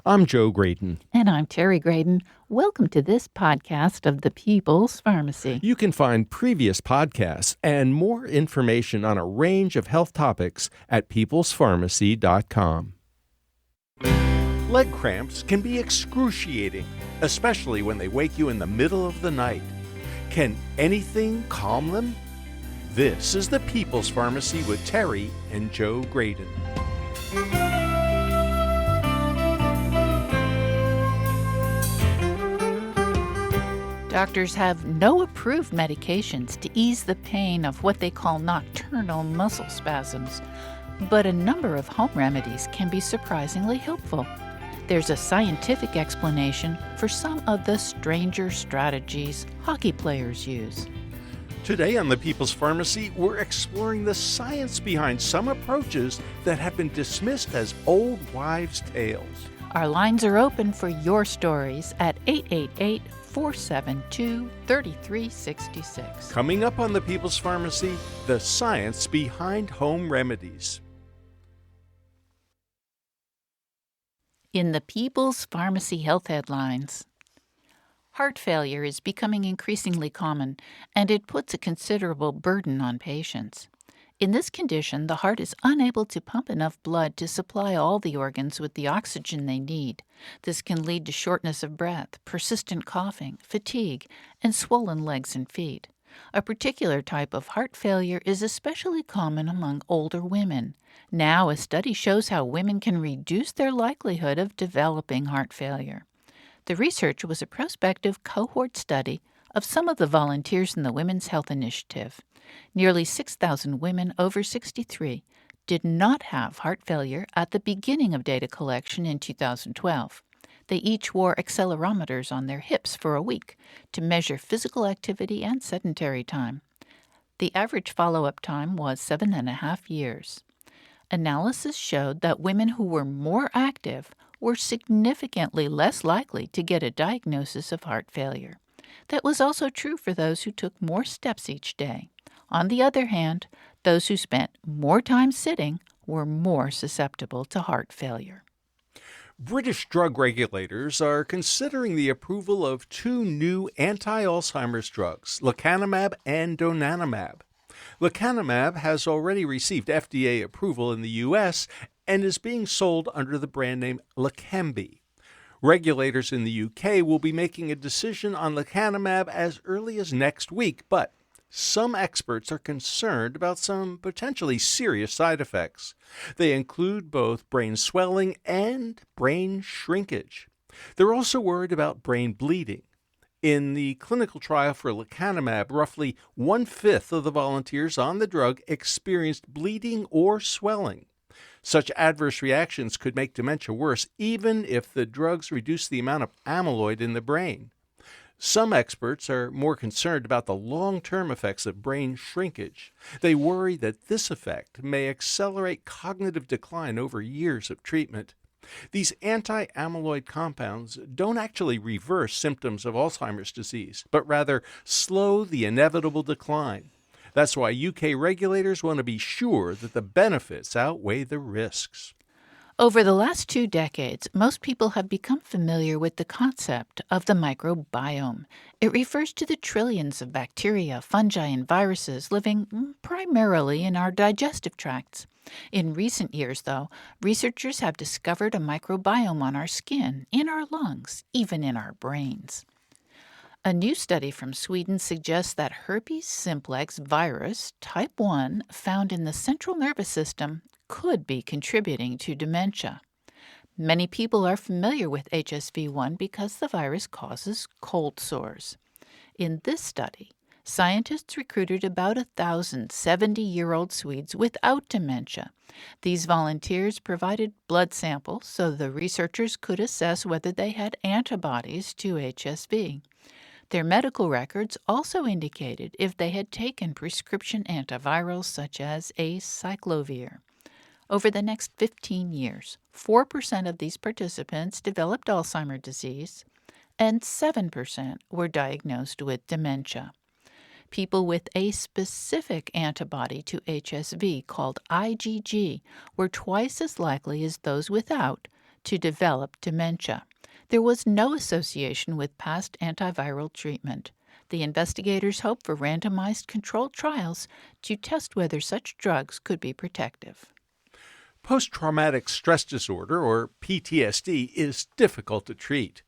I'm Joe Graydon. And I'm Terry Graydon. Welcome to this podcast of the People's Pharmacy. You can find previous podcasts and more information on a range of health topics at peoplespharmacy.com. Leg cramps can be excruciating, especially when they wake you in the middle of the night. Can anything calm them? This is the People's Pharmacy with Terry and Joe Graydon. Doctors have no approved medications to ease the pain of what they call nocturnal muscle spasms, but a number of home remedies can be surprisingly helpful. There's a scientific explanation for some of the stranger strategies hockey players use. Today on the People's Pharmacy, we're exploring the science behind some approaches that have been dismissed as old wives' tales. Our lines are open for your stories at 888-472-3366. Coming up on the People's Pharmacy, the science behind home remedies. In the People's Pharmacy Health Headlines, heart failure is becoming increasingly common, and it puts a considerable burden on patients. In this condition, the heart is unable to pump enough blood to supply all the organs with the oxygen they need. This can lead to shortness of breath, persistent coughing, fatigue, and swollen legs and feet. A particular type of heart failure is especially common among older women. Now, a study shows how women can reduce their likelihood of developing heart failure. The research was a prospective cohort study of some of the volunteers in the Women's Health Initiative. Nearly 6,000 women over 63 did not have heart failure at the beginning of data collection in 2012. They each wore accelerometers on their hips for a week to measure physical activity and sedentary time. The average follow-up time was 7.5 years. Analysis showed that women who were more active were significantly less likely to get a diagnosis of heart failure. That was also true for those who took more steps each day. On the other hand, those who spent more time sitting were more susceptible to heart failure. British drug regulators are considering the approval of two new anti-Alzheimer's drugs, lecanemab and donanemab. Lecanemab has already received FDA approval in the U.S. and is being sold under the brand name Leqembi. Regulators in the UK will be making a decision on lecanemab as early as next week, but some experts are concerned about some potentially serious side effects. They include both brain swelling and brain shrinkage. They're also worried about brain bleeding. In the clinical trial for lecanemab, roughly 1/5 of the volunteers on the drug experienced bleeding or swelling. Such adverse reactions could make dementia worse, even if the drugs reduce the amount of amyloid in the brain. Some experts are more concerned about the long-term effects of brain shrinkage. They worry that this effect may accelerate cognitive decline over years of treatment. These anti-amyloid compounds don't actually reverse symptoms of Alzheimer's disease, but rather slow the inevitable decline. That's why UK regulators want to be sure that the benefits outweigh the risks. Over the last 2 decades, most people have become familiar with the concept of the microbiome. It refers to the trillions of bacteria, fungi, and viruses living primarily in our digestive tracts. In recent years, though, researchers have discovered a microbiome on our skin, in our lungs, even in our brains. A new study from Sweden suggests that herpes simplex virus type 1 found in the central nervous system could be contributing to dementia. Many people are familiar with HSV-1 because the virus causes cold sores. In this study, scientists recruited about 1,000 70-year-old Swedes without dementia. These volunteers provided blood samples so the researchers could assess whether they had antibodies to HSV. Their medical records also indicated if they had taken prescription antivirals such as acyclovir. Over the next 15 years, 4% of these participants developed Alzheimer's disease, and 7% were diagnosed with dementia. People with a specific antibody to HSV called IgG were twice as likely as those without to develop dementia. There was no association with past antiviral treatment. The investigators hope for randomized controlled trials to test whether such drugs could be protective. Post traumatic stress disorder, or PTSD, is difficult to treat.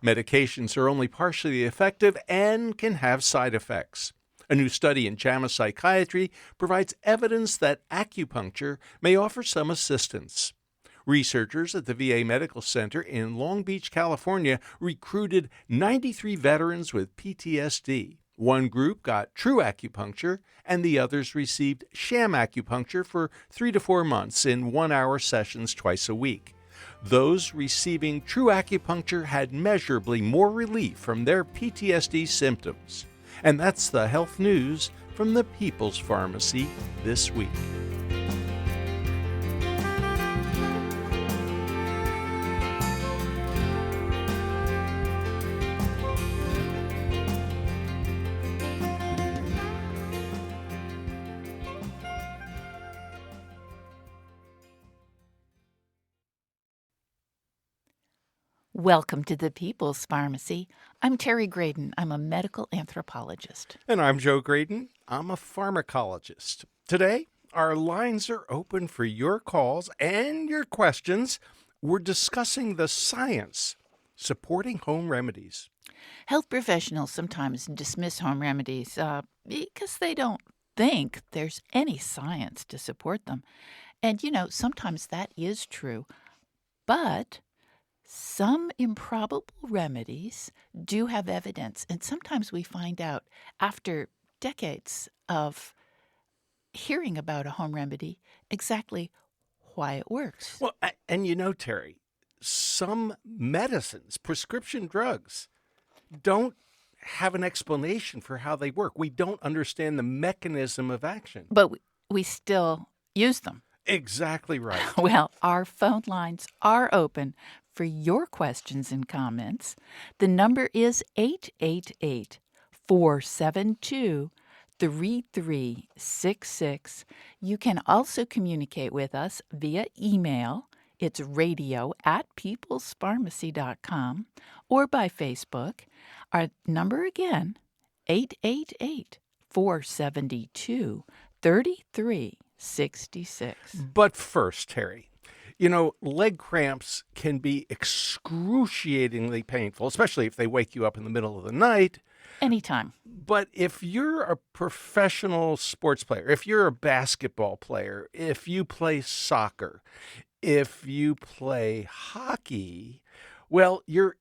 Medications are only partially effective and can have side effects. A new study in JAMA Psychiatry provides evidence that acupuncture may offer some assistance. Researchers at the VA Medical Center in Long Beach, California, recruited 93 veterans with PTSD. One group got true acupuncture, and the others received sham acupuncture for 3 to 4 months in 1-hour sessions twice a week. Those receiving true acupuncture had measurably more relief from their PTSD symptoms. And that's the health news from the People's Pharmacy this week. Welcome to the People's Pharmacy. I'm Terry Graydon. I'm a medical anthropologist. And I'm Joe Graydon. I'm a pharmacologist. Today, our lines are open for your calls and your questions. We're discussing the science supporting home remedies. Health professionals sometimes dismiss home remedies because they don't think there's any science to support them. And, sometimes that is true. But some improbable remedies do have evidence, and sometimes we find out after decades of hearing about a home remedy exactly why it works. Well, and Terry, some medicines, prescription drugs, don't have an explanation for how they work. We don't understand the mechanism of action. But we still use them. Exactly right. Well, our phone lines are open for your questions and comments. The number is 888-472-3366. You can also communicate with us via email. It's radio@peoplespharmacy.com or by Facebook. Our number again, 888-472-3366. But first, Terry, leg cramps can be excruciatingly painful, especially if they wake you up in the middle of the night. Anytime. But if you're a professional sports player, if you're a basketball player, if you play soccer, if you play hockey, well, you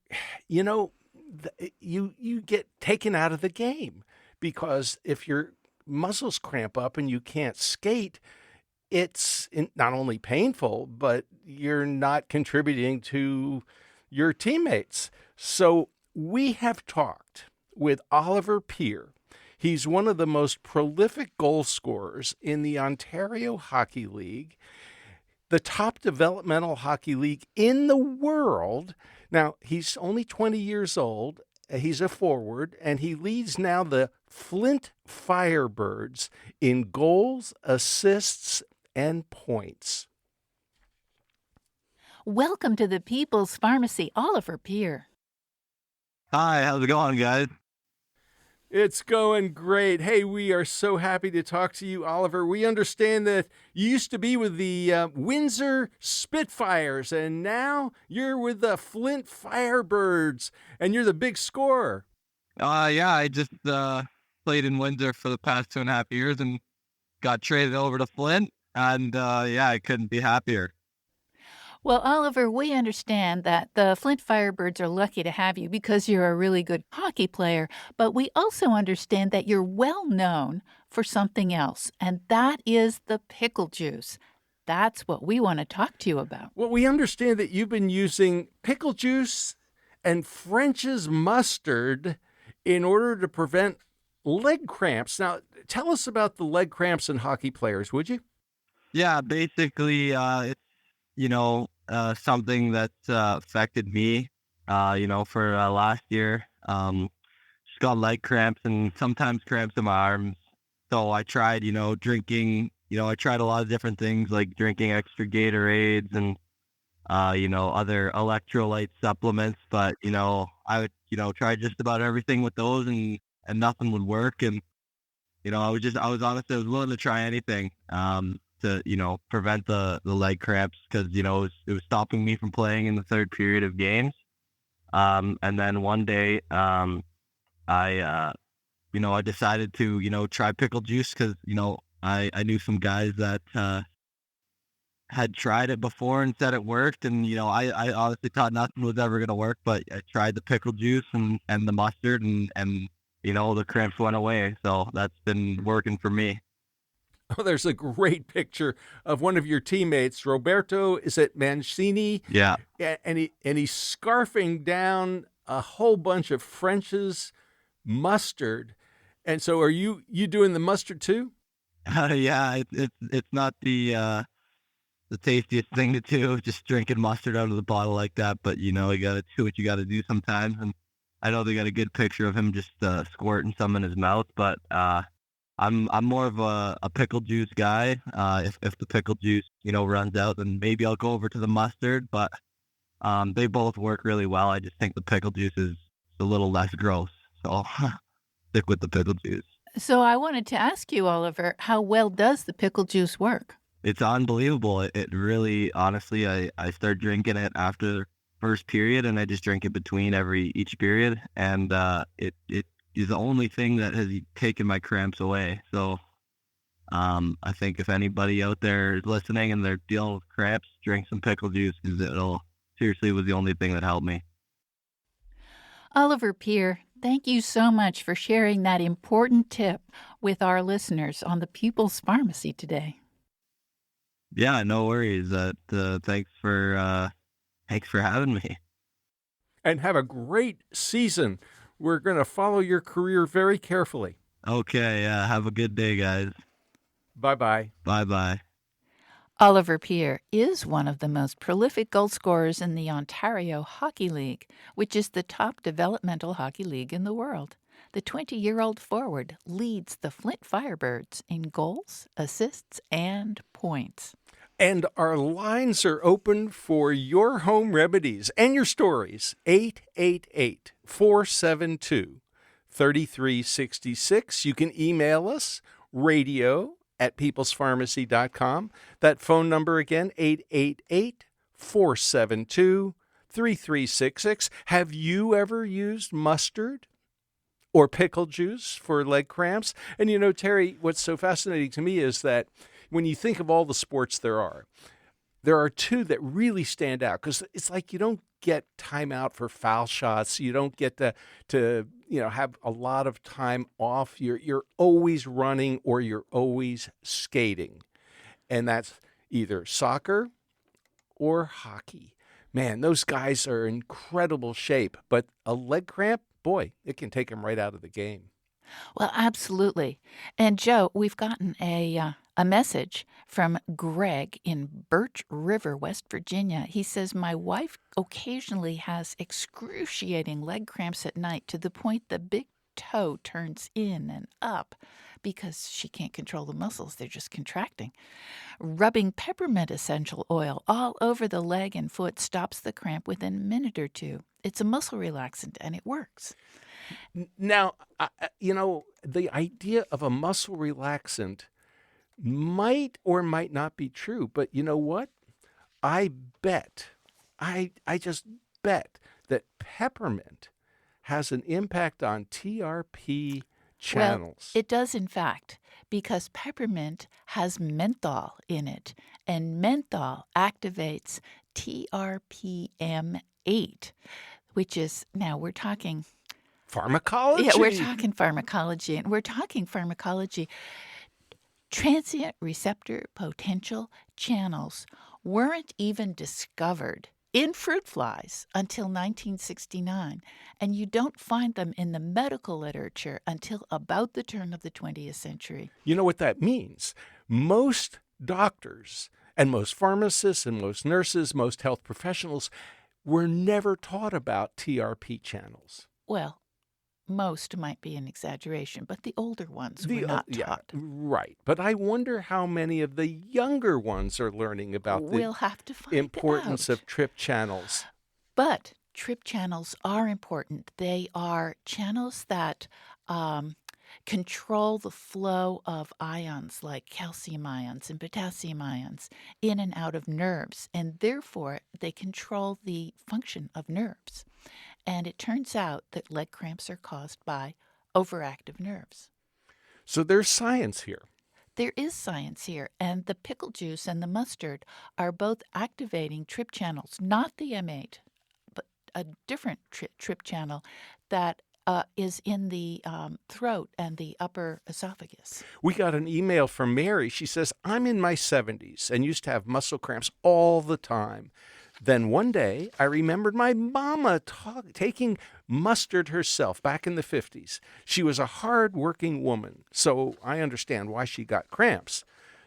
get taken out of the game, because if your muscles cramp up and you can't skate, it's not only painful, but you're not contributing to your teammates. So we have talked with Oliver Peer. He's one of the most prolific goal scorers in the Ontario Hockey League, the top developmental hockey league in the world. Now, he's only 20 years old. He's a forward, and he leads now the Flint Firebirds in goals, assists, and points. Welcome to the People's Pharmacy, Oliver Peer. Hi, how's it going, guys? It's going great. Hey, we are so happy to talk to you, Oliver. We understand that you used to be with the Windsor Spitfires, and now you're with the Flint Firebirds, and you're the big scorer. Yeah, I just played in Windsor for the past 2.5 years and got traded over to Flint, and I couldn't be happier. Well, Oliver, we understand that the Flint Firebirds are lucky to have you because you're a really good hockey player, but we also understand that you're well known for something else, and that is the pickle juice. That's what we want to talk to you about. Well, we understand that you've been using pickle juice and French's mustard in order to prevent leg cramps. Now, tell us about the leg cramps in hockey players, would you? Yeah, basically, it's something that affected me, for last year. Just got leg cramps and sometimes cramps in my arms. So I tried, drinking, I tried a lot of different things like drinking extra Gatorades and other electrolyte supplements, but, I would, try just about everything with those and nothing would work. And, I was willing to try anything, to, prevent the leg cramps because, it was stopping me from playing in the third period of games. And then one day, I, I decided to, try pickle juice because, I knew some guys that, had tried it before and said it worked. And, I honestly thought nothing was ever going to work, but I tried the pickle juice and the mustard and, the cramps went away. So that's been working for me. Oh, there's a great picture of one of your teammates, Roberto. Is it Mancini? Yeah. And he's scarfing down a whole bunch of French's mustard. And so, are you doing the mustard too? Yeah, it's not the tastiest thing to do, just drinking mustard out of the bottle like that. But you gotta do what you gotta do sometimes. And I know they got a good picture of him just squirting some in his mouth. But I'm more of a pickle juice guy. If the pickle juice runs out, then maybe I'll go over to the mustard. But they both work really well. I just think the pickle juice is a little less gross, so stick with the pickle juice. So I wanted to ask you, Oliver, how well does the pickle juice work? It's unbelievable. It really, honestly, I started drinking it after first period, and I just drink it between each period, and it is the only thing that has taken my cramps away. So I think if anybody out there is listening and they're dealing with cramps, drink some pickle juice because it'll seriously was the only thing that helped me. Oliver Peer, thank you so much for sharing that important tip with our listeners on the People's Pharmacy today. Yeah, no worries. Thanks for having me. And have a great season. We're going to follow your career very carefully. Okay, yeah. Have a good day, guys. Bye-bye. Bye-bye. Oliver Peer is one of the most prolific goal scorers in the Ontario Hockey League, which is the top developmental hockey league in the world. The 20-year-old forward leads the Flint Firebirds in goals, assists, and points. And our lines are open for your home remedies and your stories. 888-472-3366. You can email us, radio@peoplespharmacy.com. That phone number again, 888-472-3366. Have you ever used mustard or pickle juice for leg cramps? And Terry, what's so fascinating to me is that when you think of all the sports there are two that really stand out because it's like you don't get time out for foul shots. You don't get to have a lot of time off. You're always running or you're always skating. And that's either soccer or hockey. Man, those guys are in incredible shape, but a leg cramp, boy, it can take them right out of the game. Well, absolutely. And Joe, we've gotten a message from Greg in Birch River, West Virginia. He says, my wife occasionally has excruciating leg cramps at night to the point the big toe turns in and up because she can't control the muscles. They're just contracting. Rubbing peppermint essential oil all over the leg and foot stops the cramp within a minute or two. It's a muscle relaxant and it works. Now, the idea of a muscle relaxant might or might not be true, but you know what? I just bet that peppermint has an impact on TRP channels. Well, it does in fact, because peppermint has menthol in it, and menthol activates TRPM8, which is, now we're talking pharmacology. Yeah, we're talking pharmacology, and we're talking pharmacology. Transient receptor potential channels weren't even discovered in fruit flies until 1969, and you don't find them in the medical literature until about the turn of the 20th century. You know what that means? Most doctors and most pharmacists and most nurses, most health professionals were never taught about TRP channels. Well, most might be an exaggeration, but the older ones were not Yeah, taught. right. But I wonder how many of the younger ones are learning about the We'll have to find importance out. of trip channels. But trip channels are important. They are channels that control the flow of ions like calcium ions and potassium ions in and out of nerves, and therefore they control the function of nerves. And it turns out that leg cramps are caused by overactive nerves. So there's science here. There is science here, and the pickle juice and the mustard are both activating trip channels, not the M8, but a different trip channel that is in the throat and the upper esophagus. We got an email from Mary. She says, I'm in my 70s and used to have muscle cramps all the time. Then one day, I remembered my mama taking mustard herself back in the 50s. She was a hard-working woman, so I understand why she got cramps.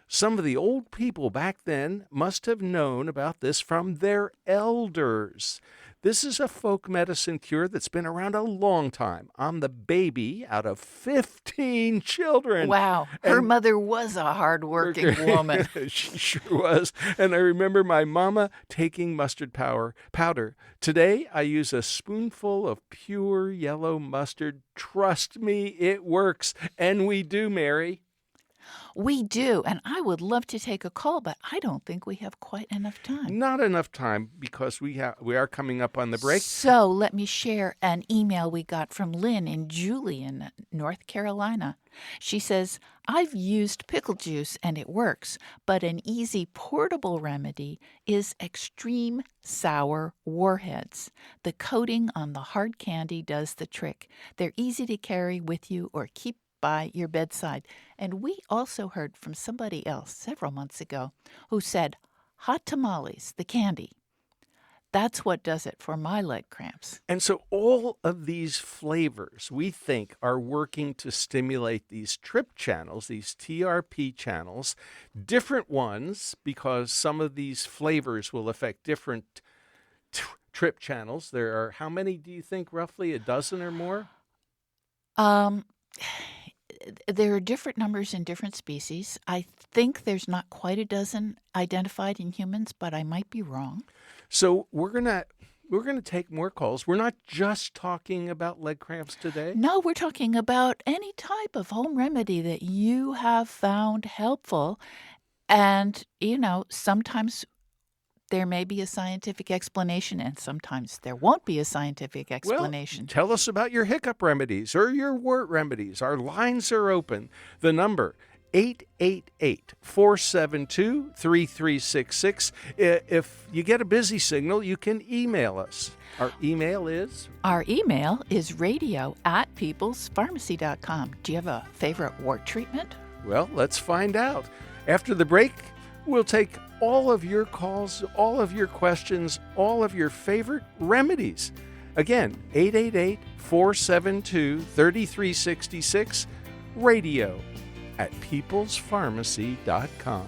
Some of the old people back then must have known about this from their elders. This is a folk medicine cure that's been around a long time. I'm the baby out of 15 children. Wow, her mother was a hard-working woman. She sure was. And I remember my mama taking mustard powder. Today, I use a spoonful of pure yellow mustard. Trust me, it works. And we do, Mary. We do, and I would love to take a call, but I don't think we have quite enough time. Not enough time because we are coming up on the break. So let me share an email we got from Lynn in Julian, North Carolina. She says, I've used pickle juice and it works, but an easy portable remedy is extreme sour warheads. The coating on the hard candy does the trick. They're easy to carry with you or keep by your bedside. And we also heard from somebody else several months ago who said, hot tamales, the candy. That's what does it for my leg cramps. And so all of these flavors we think are working to stimulate these trip channels, these TRP channels, different ones, because some of these flavors will affect different trip channels. There are, how many do you think, roughly? A dozen or more? There are different numbers in different species. I think there's not quite a dozen identified in humans, but I might be wrong. So we're gonna take more calls. We're not just talking about leg cramps today. No, we're talking about any type of home remedy that you have found helpful. And, sometimes there may be a scientific explanation, and sometimes there won't be a scientific explanation. Well, tell us about your hiccup remedies or your wart remedies. Our lines are open. The number, 888-472-3366. If you get a busy signal, you can email us. Our email is? Our email is radio@peoplespharmacy.com. Do you have a favorite wart treatment? Well, let's find out. After the break, we'll take all of your calls, all of your questions, all of your favorite remedies. Again, 888-472-3366, radio@peoplespharmacy.com.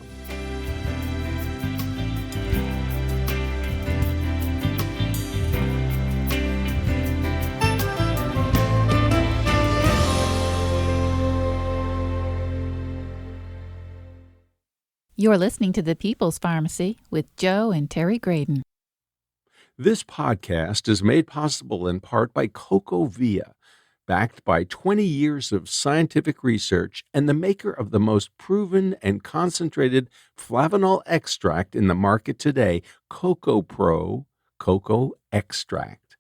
You're listening to The People's Pharmacy with Joe and Terry Graydon. This podcast is made possible in part by CocoVia, backed by 20 years of scientific research and the maker of the most proven and concentrated flavanol extract in the market today, CocoPro Cocoa Extract.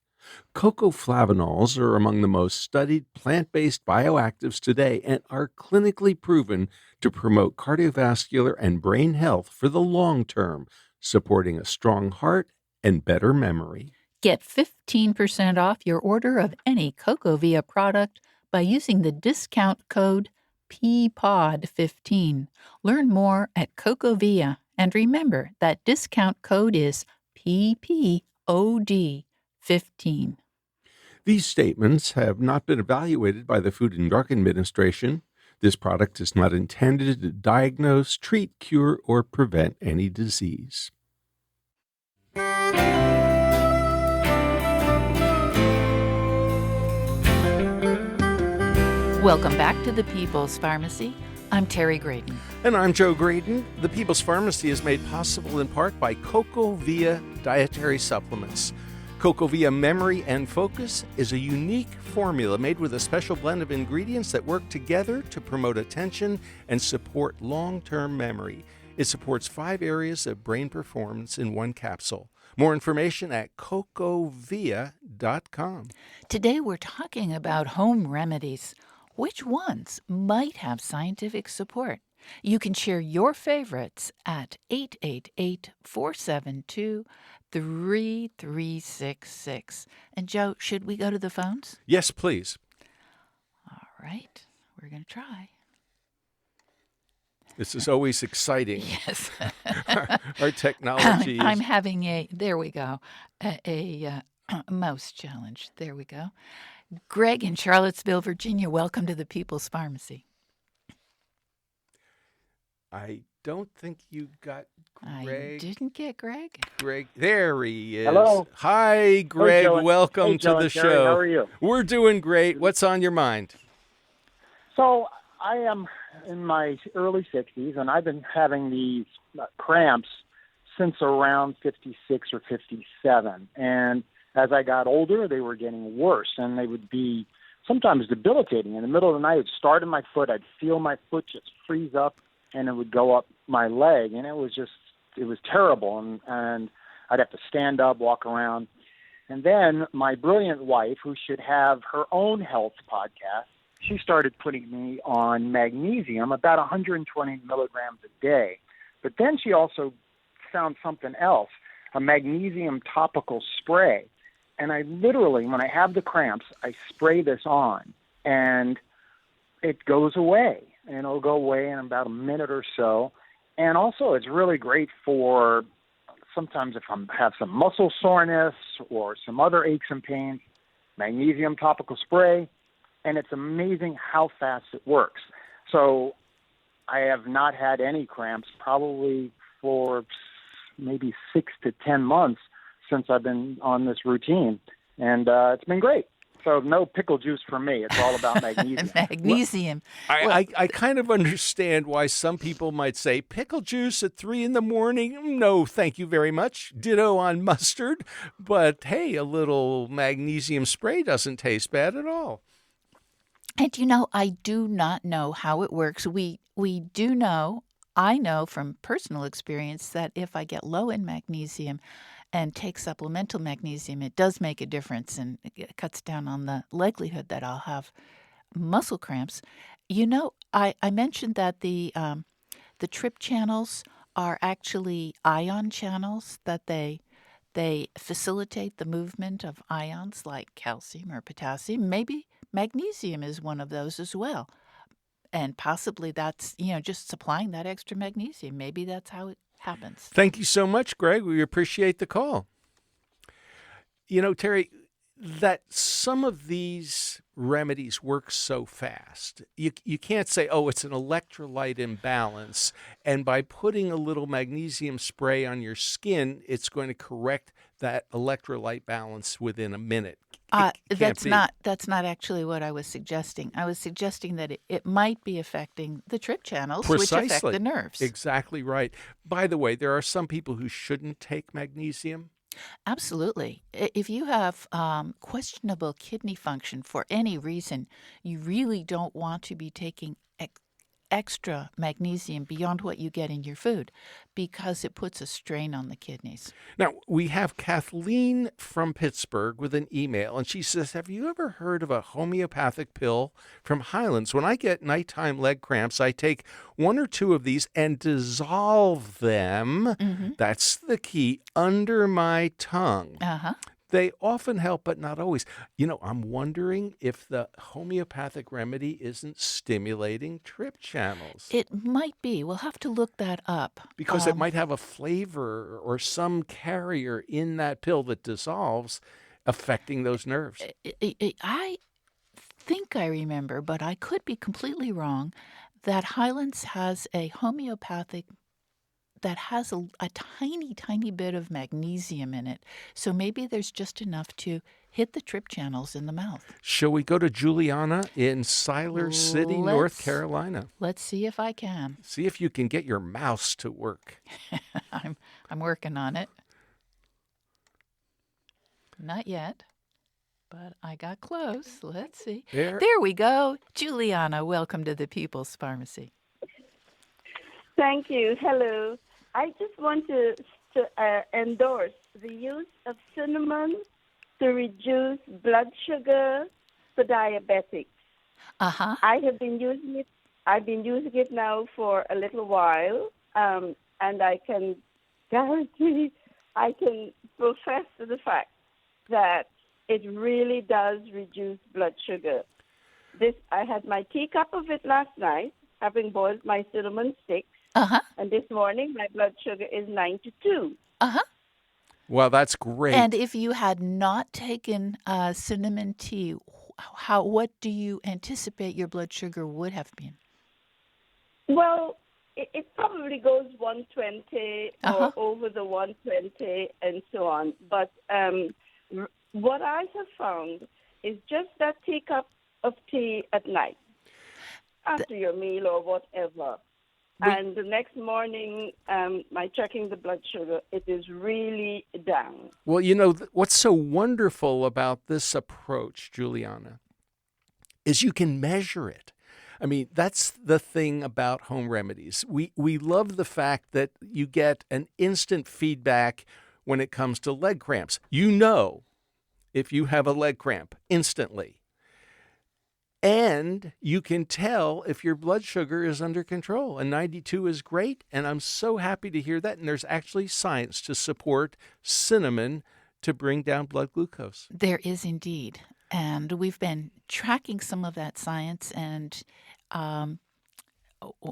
Cocoa flavanols are among the most studied plant-based bioactives today and are clinically proven to promote cardiovascular and brain health for the long term, supporting a strong heart and better memory. Get 15% off your order of any CocoVia product by using the discount code PPOD15. Learn more at CocoVia, and remember that discount code is PPOD15. These statements have not been evaluated by the Food and Drug Administration. This product is not intended to diagnose, treat, cure, or prevent any disease. Welcome back to the People's Pharmacy. I'm Terry Graydon. And I'm Joe Graydon. The People's Pharmacy is made possible in part by CocoVia Dietary Supplements. CocoVia Memory and Focus is a unique formula made with a special blend of ingredients that work together to promote attention and support long-term memory. It supports 5 areas of brain performance in one capsule. More information at cocovia.com. Today we're talking about home remedies. Which ones might have scientific support? You can share your favorites at 888-472-3366. And Joe, should we go to the phones? Yes, please. All right, we're going to try. This is always exciting. Yes. Our technology I'm is... having there we go, a mouse challenge. There we go. Greg in Charlottesville, Virginia, welcome to the People's Pharmacy. I don't think you got Greg. I didn't get Greg. Greg, there he is. Hello. Hi, Greg. Joe. Welcome Hey, Joe to the and Terry, show. how are you? We're doing great. What's on your mind? So I am in my early 60s, and I've been having these cramps since around 56 or 57. And as I got older, they were getting worse, and they would be sometimes debilitating. In the middle of the night, it would start in my foot. I'd feel my foot just freeze up, and it would go up my leg, and it was terrible. And I'd have to stand up, walk around. And then my brilliant wife, who should have her own health podcast, she started putting me on magnesium, about 120 milligrams a day. But then she also found something else, a magnesium topical spray. And I literally, when I have the cramps, I spray this on, and it goes away. And it'll go away in about a minute or so. And also, it's really great for sometimes if I have some muscle soreness or some other aches and pains, magnesium topical spray, and it's amazing how fast it works. So I have not had any cramps probably for maybe 6 to 10 months since I've been on this routine, and it's been great. So no pickle juice for me. It's all about magnesium. Magnesium. I kind of understand why some people might say pickle juice at 3 a.m. No, thank you very much. Ditto on mustard. But hey, a little magnesium spray doesn't taste bad at all. And I do not know how it works. We do know, I know from personal experience that if I get low in magnesium and take supplemental magnesium, it does make a difference, and it cuts down on the likelihood that I'll have muscle cramps. I mentioned that the trip channels are actually ion channels, that they facilitate the movement of ions like calcium or potassium. Maybe magnesium is one of those as well. And possibly that's, just supplying that extra magnesium. Maybe that's how it happens. Thank you so much, Greg. We appreciate the call. Terry, that some of these remedies work so fast. You can't say, oh, it's an electrolyte imbalance, and by putting a little magnesium spray on your skin, it's going to correct that electrolyte balance within a minute. That's not actually what I was suggesting. I was suggesting that it might be affecting the trip channels, Precisely. which affect the nerves. Exactly right. By the way, there are some people who shouldn't take magnesium. Absolutely. If you have questionable kidney function for any reason, you really don't want to be taking extra magnesium beyond what you get in your food, because it puts a strain on the kidneys. Now, we have Kathleen from Pittsburgh with an email, and she says, have you ever heard of a homeopathic pill from Highlands? When I get nighttime leg cramps, I take 1 or 2 of these and dissolve them. Mm-hmm. That's the key, under my tongue. Uh-huh. They often help, but not always. I'm wondering if the homeopathic remedy isn't stimulating trip channels. It might be. We'll have to look that up. Because it might have a flavor or some carrier in that pill that dissolves, affecting those nerves. I think I remember, but I could be completely wrong, that Highlands has a homeopathic that has a tiny, tiny bit of magnesium in it. So maybe there's just enough to hit the trip channels in the mouth. Shall we go to Juliana in Siler City, North Carolina? Let's see if I can. See if you can get your mouse to work. I'm working on it. Not yet, but I got close. Let's see. There. There we go. Juliana, welcome to the People's Pharmacy. Thank you. Hello. I just want to endorse the use of cinnamon to reduce blood sugar for diabetics. Uh-huh. I have been using it. I've been using it now for a little while, and I can guarantee, I can profess to the fact that it really does reduce blood sugar. I had my teacup of it last night, having boiled my cinnamon sticks. Uh-huh. And this morning, my blood sugar is 92. Uh-huh. Well, that's great. And if you had not taken cinnamon tea, what do you anticipate your blood sugar would have been? Well, it probably goes 120 or over the 120 and so on. But what I have found is just that teacup of tea at night, after your meal or whatever. And the next morning, by checking the blood sugar, it is really down. Well, you know, what's so wonderful about this approach, Juliana, is you can measure it. I mean, that's the thing about home remedies. We love the fact that you get an instant feedback when it comes to leg cramps. You know if you have a leg cramp instantly. And you can tell if your blood sugar is under control. And 92 is great. And I'm so happy to hear that. And there's actually science to support cinnamon to bring down blood glucose. There is indeed. And we've been tracking some of that science, and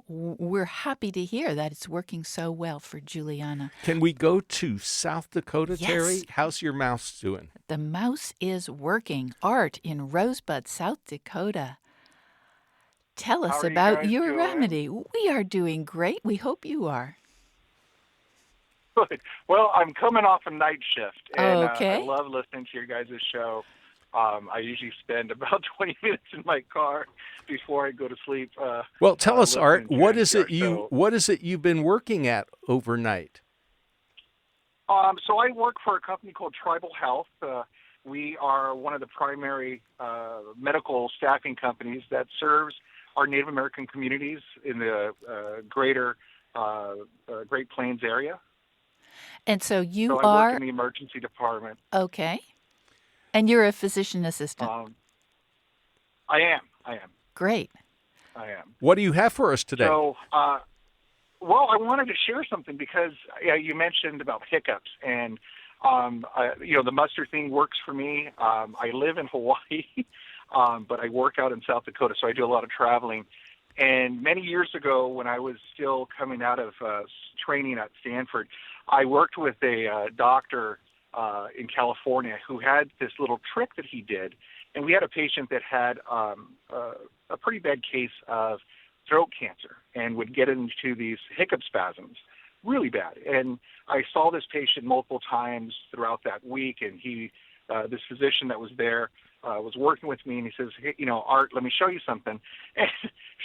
we're happy to hear that it's working so well for Juliana. Can we go to South Dakota, Yes. Terry? How's your mouse doing? The mouse is working. Art in Rosebud, South Dakota. Tell us How are you about guys your doing? remedy. We are doing great. We hope you are. Good. Well, I'm coming off a night shift, and Okay. I love listening to your guys' show. I usually spend about 20 minutes in my car before I go to sleep. Well, tell us, Art, listening to what is NPR show. what is it you've been working at overnight? So I work for a company called Tribal Health. We are one of the primary medical staffing companies that serves our Native American communities in the greater Great Plains area. And so you So I are work in the emergency department. okay. And you're a physician assistant. I am. Great. I am. What do you have for us today? So, well, I wanted to share something because you mentioned about hiccups, and the mustard thing works for me. I live in Hawaii, but I work out in South Dakota, so I do a lot of traveling. And many years ago, when I was still coming out of training at Stanford, I worked with a doctor in California who had this little trick that he did. And we had a patient that had a pretty bad case of throat cancer and would get into these hiccup spasms really bad. And I saw this patient multiple times throughout that week, and this physician that was there was working with me, and he says, hey, Art, let me show you something. And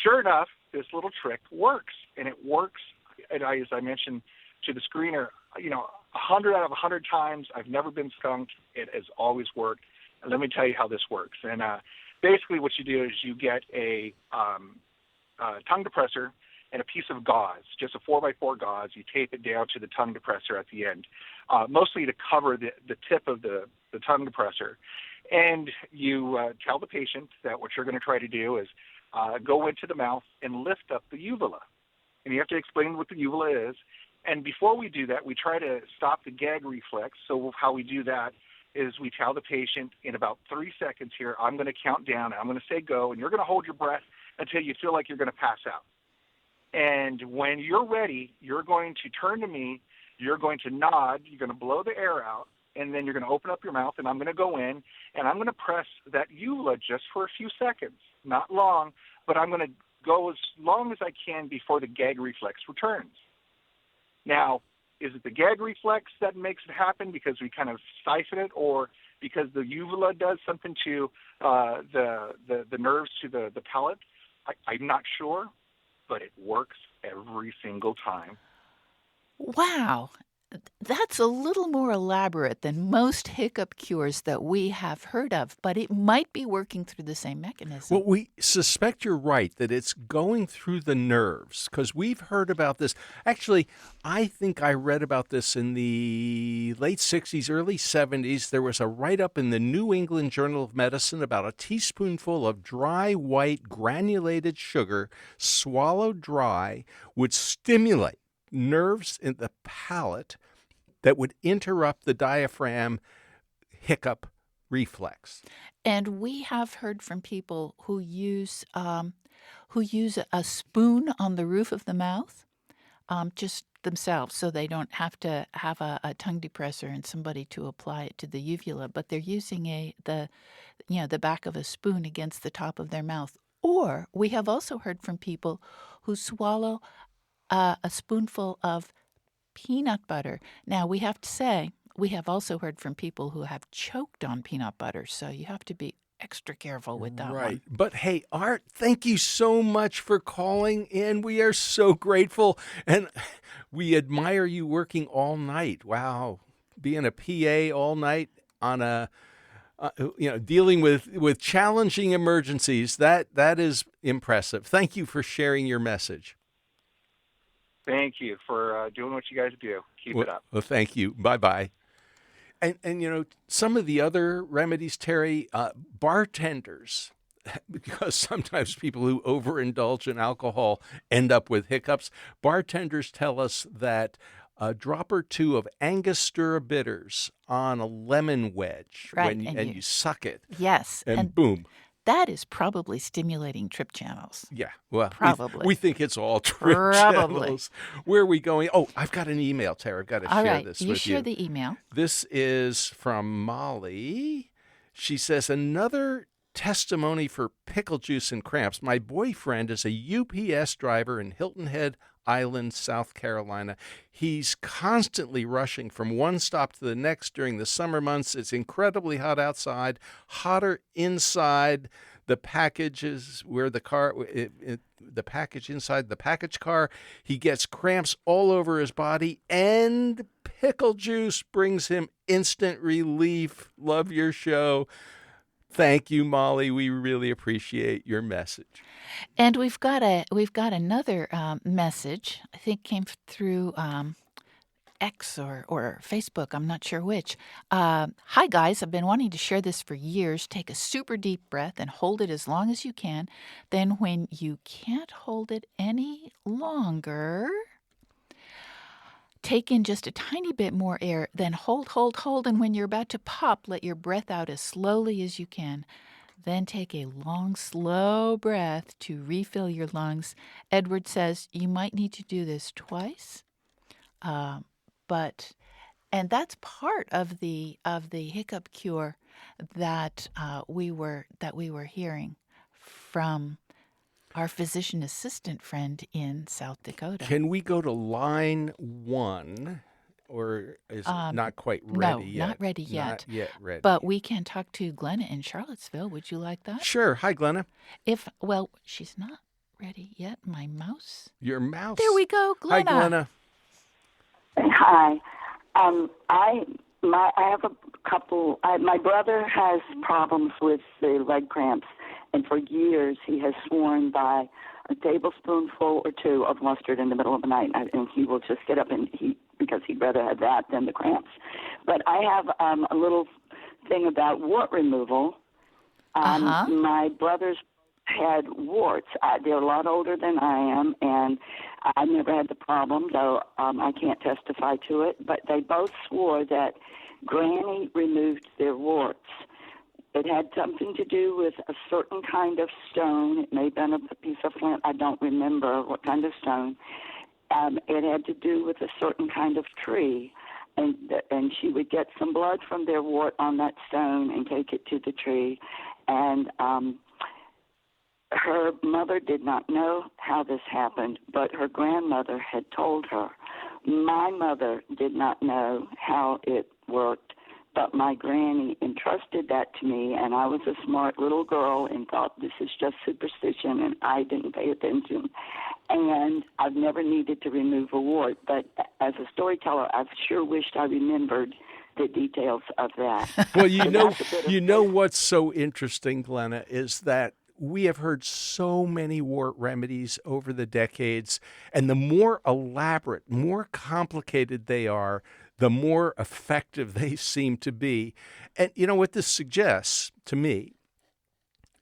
sure enough, this little trick works, and it works. And as I mentioned to the screener, 100 out of 100 times, I've never been skunked. It has always worked. And let me tell you how this works. And basically what you do is you get a tongue depressor and a piece of gauze, just a 4x4 gauze. You tape it down to the tongue depressor at the end, mostly to cover the tip of the tongue depressor. And you tell the patient that what you're going to try to do is go into the mouth and lift up the uvula. And you have to explain what the uvula is. And before we do that, we try to stop the gag reflex. So how we do that is we tell the patient in about 3 seconds here, I'm going to count down, and I'm going to say go, and you're going to hold your breath until you feel like you're going to pass out. And when you're ready, you're going to turn to me, you're going to nod, you're going to blow the air out, and then you're going to open up your mouth, and I'm going to go in, and I'm going to press that uvula just for a few seconds, not long, but I'm going to go as long as I can before the gag reflex returns. Now, is it the gag reflex that makes it happen because we kind of siphon it, or because the uvula does something to the nerves to the palate? I'm not sure, but it works every single time. Wow. That's a little more elaborate than most hiccup cures that we have heard of, but it might be working through the same mechanism. Well, we suspect you're right, that it's going through the nerves, because we've heard about this. Actually, I think I read about this in the late 60s, early 70s. There was a write-up in the New England Journal of Medicine about a teaspoonful of dry white granulated sugar swallowed dry would stimulate nerves in the palate that would interrupt the diaphragm hiccup reflex. And we have heard from people who use a spoon on the roof of the mouth, just themselves, so they don't have to have a tongue depressor and somebody to apply it to the uvula, but they're using the back of a spoon against the top of their mouth. Or we have also heard from people who swallow a spoonful of peanut butter. Now, we have to say, we have also heard from people who have choked on peanut butter, so you have to be extra careful with that one. But hey, Art, thank you so much for calling in. We are so grateful, and we admire you working all night. Wow, being a PA all night on a dealing with challenging emergencies, that is impressive. Thank you for sharing your message. Thank you for doing what you guys do. Keep it up. Well, thank you. Bye-bye. And some of the other remedies, Terry, bartenders, because sometimes people who overindulge in alcohol end up with hiccups. Bartenders tell us that a drop or two of Angostura bitters on a lemon wedge, right, and you suck it. Yes. And boom. That is probably stimulating trip channels. Yeah, well, probably. We think it's all trip channels. Where are we going? Oh, I've got an email, Tara. I've got to share this with you. You share the email. This is from Molly. She says, another testimony for pickle juice and cramps. My boyfriend is a UPS driver in Hilton Head Island, South Carolina. He's constantly rushing from one stop to the next during the summer months. It's incredibly hot outside, hotter inside the packages where the car, the package inside the package car. He gets cramps all over his body, and pickle juice brings him instant relief. Love your show. Thank you, Molly. We really appreciate your message. And we've got another message. I think came through X or Facebook. I'm not sure which. Hi guys, I've been wanting to share this for years. Take a super deep breath and hold it as long as you can. Then, when you can't hold it any longer, take in just a tiny bit more air, then hold, and when you're about to pop, let your breath out as slowly as you can. Then take a long, slow breath to refill your lungs. Edward says you might need to do this twice, and that's part of the hiccup cure that we were hearing from our physician assistant friend in South Dakota. Can we go to line 1, or is it not quite ready yet? No, not ready yet. Not yet ready. But we can talk to Glenna in Charlottesville. Would you like that? Sure. Hi, Glenna. She's not ready yet. My mouse. Your mouse. There we go, Glenna. Hi, Glenna. Hi. I have a couple. My brother has problems with the leg cramps, and for years he has sworn by a tablespoonful or two of mustard in the middle of the night, and he will just get up because he'd rather have that than the cramps. But I have a little thing about wart removal. My brother's had warts. They're a lot older than I am, and I've never had the problem, though I can't testify to it. But they both swore that Granny removed their warts. It had something to do with a certain kind of stone. It may have been a piece of flint. I don't remember what kind of stone. It had to do with a certain kind of tree. And she would get some blood from their wart on that stone and take it to the tree. And her mother did not know how this happened, but her grandmother had told her. My mother did not know how it worked, but my granny entrusted that to me, and I was a smart little girl and thought this is just superstition, and I didn't pay attention. And I've never needed to remove a wart, but as a storyteller, I've sure wished I remembered the details of that. Well, So what's so interesting, Glenna, is that we have heard so many wart remedies over the decades, and the more elaborate, more complicated they are, the more effective they seem to be. And you know what this suggests to me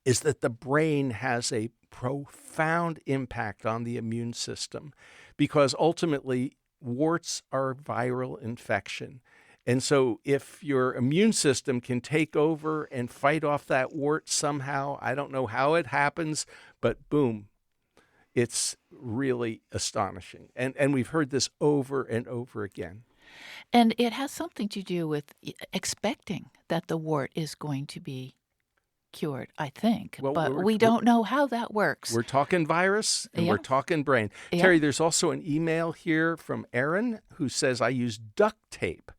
is that the brain has a profound impact on the immune system, because ultimately warts are viral infection. And so if your immune system can take over and fight off that wart somehow, I don't know how it happens, but boom, it's really astonishing. And we've heard this over and over again. And it has something to do with expecting that the wart is going to be cured, I think. Well, but we don't know how that works. We're talking virus and we're talking brain. Yeah. Terry, there's also an email here from Aaron who says, I used duct tape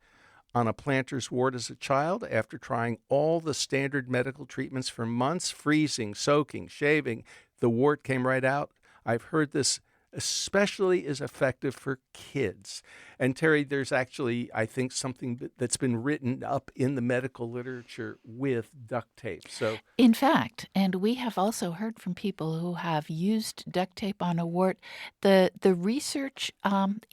on a plantar's wart as a child after trying all the standard medical treatments for months, freezing, soaking, shaving. The wart came right out. I've heard this especially is effective for kids. And Terry, there's actually, I think, something that's been written up in the medical literature with duct tape. So, in fact, and we have also heard from people who have used duct tape on a wart. The research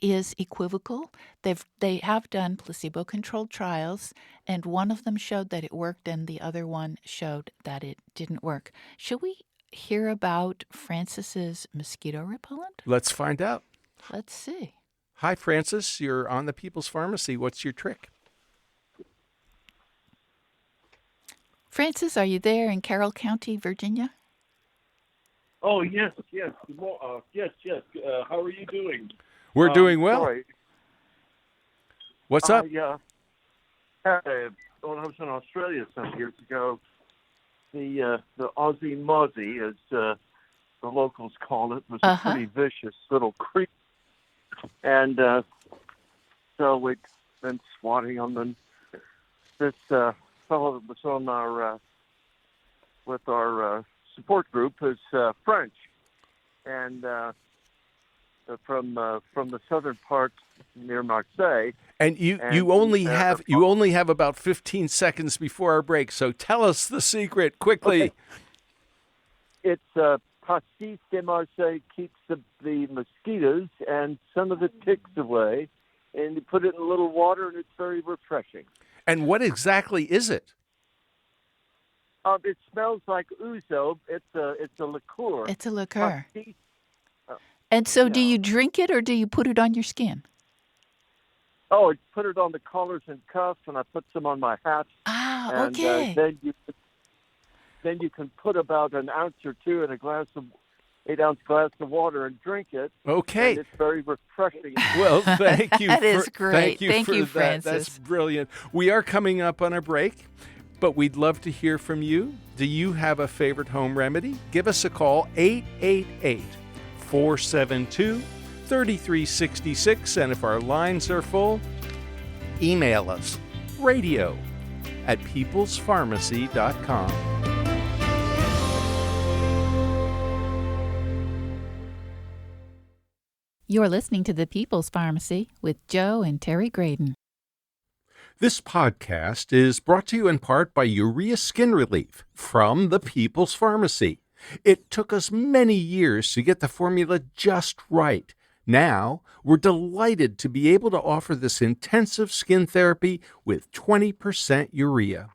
is equivocal. They have done placebo-controlled trials, and one of them showed that it worked, and the other one showed that it didn't work. Should we hear about Francis's mosquito repellent? let's find out. Let's see. Hi, Francis. You're on the People's Pharmacy. What's your trick? Francis, are you there in Carroll County, Virginia? Oh, yes. Yes. How are you doing? We're doing well. Sorry. What's up? When I was in Australia some years ago, the Aussie Mozzie, as the locals call it, was a pretty vicious little creature. And so we'd been swatting them. And this fellow that was on our with our support group is French, and from the southern part near Marseille. And you only have about 15 seconds before our break, so tell us the secret quickly. Okay. It's pastis de Marseille keeps the mosquitoes and some of the ticks away, and you put it in a little water, and it's very refreshing. And what exactly is it? It smells like ouzo. It's a liqueur. It's a liqueur. Pastis, and so do you drink it or do you put it on your skin? Oh, I put it on the collars and cuffs, and I put some on my hat. Ah, and, okay. Then you can put about an ounce or two in a 8-ounce glass of water and drink it. Okay. And it's very refreshing. Well, thank you. That is great. Thank you, that. Francis. That's brilliant. We are coming up on a break, but we'd love to hear from you. Do you have a favorite home remedy? Give us a call, 888-472-3366. And if our lines are full, email us, radio@peoplespharmacy.com. You're listening to The People's Pharmacy with Joe and Terry Graydon. This podcast is brought to you in part by Urea Skin Relief from the People's Pharmacy. It took us many years to get the formula just right. Now, we're delighted to be able to offer this intensive skin therapy with 20% urea.